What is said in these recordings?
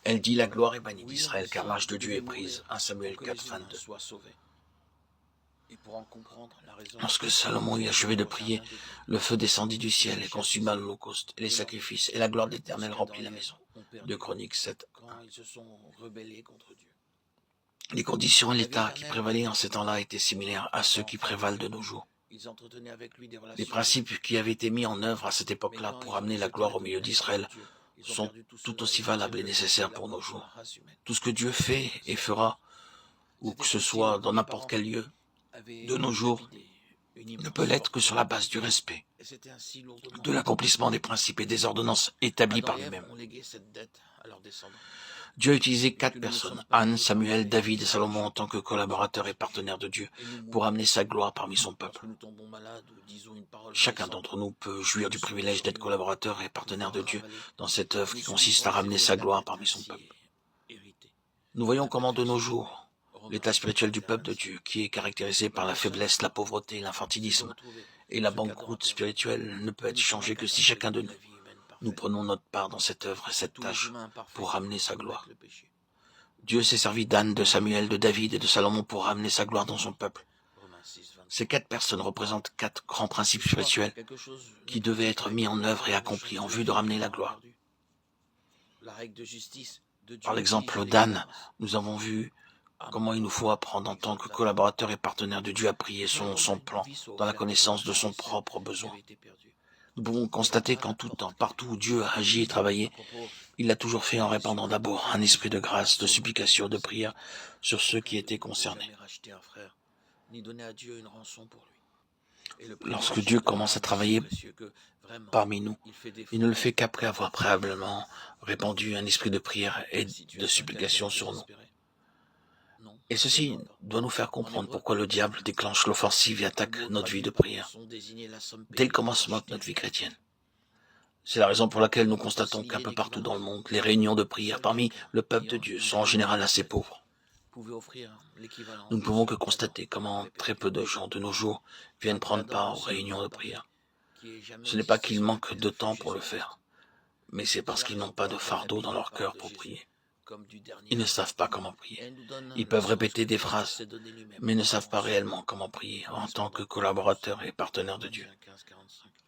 Elle dit, la gloire est bannie d'Israël, car l'arche de Dieu est prise. 1 Samuel 4, 22. Lorsque Salomon eut achevé de prier, le feu descendit du ciel et consuma l'holocauste et les sacrifices, et la gloire de l'Éternel remplit la maison. 2 Chroniques 7, 1. Les conditions et l'état qui prévalaient en ces temps-là étaient similaires à ceux qui prévalent de nos jours. Les principes qui avaient été mis en œuvre à cette époque-là pour amener la gloire au milieu d'Israël sont tout aussi valables et nécessaires pour nos jours. Tout ce que Dieu fait et fera, ou que ce soit dans n'importe quel lieu, de nos jours, ne peut l'être que sur la base du respect, de l'accomplissement des principes et des ordonnances établis par lui-même. Dieu a utilisé 4 personnes, Anne, Samuel, David et Salomon en tant que collaborateurs et partenaires de Dieu pour amener sa gloire parmi son peuple. Chacun d'entre nous peut jouir du privilège d'être collaborateur et partenaire de Dieu dans cette œuvre qui consiste à ramener sa gloire parmi son peuple. Nous voyons comment de nos jours, l'état spirituel du peuple de Dieu, qui est caractérisé par la faiblesse, la pauvreté, l'infantilisme et la banqueroute spirituelle, ne peut être changé que si chacun de nous prenons notre part dans cette œuvre et cette tâche pour ramener sa gloire. Dieu s'est servi d'Anne, de Samuel, de David et de Salomon pour ramener sa gloire dans son peuple. Ces 4 personnes représentent 4 grands principes spirituels qui devaient être mis en œuvre et accomplis en vue de ramener la gloire. Par l'exemple d'Anne, nous avons vu comment il nous faut apprendre en tant que collaborateurs et partenaires de Dieu à prier selon son plan, dans la connaissance de son propre besoin. Nous pouvons constater qu'en tout temps, partout où Dieu a agi et travaillé, il l'a toujours fait en répandant d'abord un esprit de grâce, de supplication, de prière sur ceux qui étaient concernés. Lorsque Dieu commence à travailler parmi nous, il ne le fait qu'après avoir préalablement répandu un esprit de prière et de supplication sur nous. Et ceci doit nous faire comprendre pourquoi le diable déclenche l'offensive et attaque notre vie de prière dès le commencement de notre vie chrétienne. C'est la raison pour laquelle nous constatons qu'un peu partout dans le monde, les réunions de prière parmi le peuple de Dieu sont en général assez pauvres. Nous ne pouvons que constater comment très peu de gens de nos jours viennent prendre part aux réunions de prière. Ce n'est pas qu'ils manquent de temps pour le faire, mais c'est parce qu'ils n'ont pas de fardeau dans leur cœur pour prier. Ils ne savent pas comment prier. Ils peuvent répéter des phrases, mais ne savent pas réellement comment prier en tant que collaborateurs et partenaires de Dieu,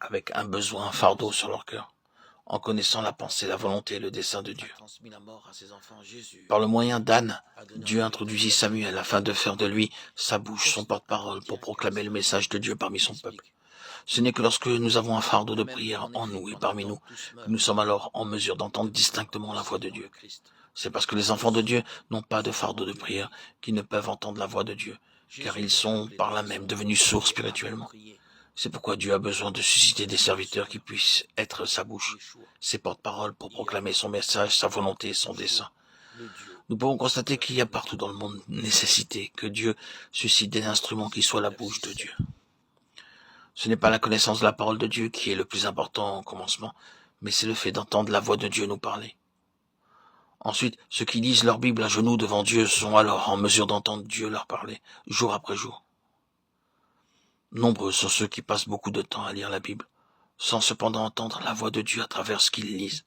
avec un besoin, un fardeau sur leur cœur, en connaissant la pensée, la volonté et le dessein de Dieu. Par le moyen d'Anne, Dieu introduisit Samuel afin de faire de lui sa bouche, son porte-parole, pour proclamer le message de Dieu parmi son peuple. Ce n'est que lorsque nous avons un fardeau de prière en nous et parmi nous, que nous sommes alors en mesure d'entendre distinctement la voix de Dieu. C'est parce que les enfants de Dieu n'ont pas de fardeau de prière qu'ils ne peuvent entendre la voix de Dieu, car ils sont par là même devenus sourds spirituellement. C'est pourquoi Dieu a besoin de susciter des serviteurs qui puissent être sa bouche, ses porte-paroles pour proclamer son message, sa volonté et son dessein. Nous pouvons constater qu'il y a partout dans le monde nécessité que Dieu suscite des instruments qui soient la bouche de Dieu. Ce n'est pas la connaissance de la parole de Dieu qui est le plus important au commencement, mais c'est le fait d'entendre la voix de Dieu nous parler. Ensuite, ceux qui lisent leur Bible à genoux devant Dieu sont alors en mesure d'entendre Dieu leur parler, jour après jour. Nombreux sont ceux qui passent beaucoup de temps à lire la Bible, sans cependant entendre la voix de Dieu à travers ce qu'ils lisent.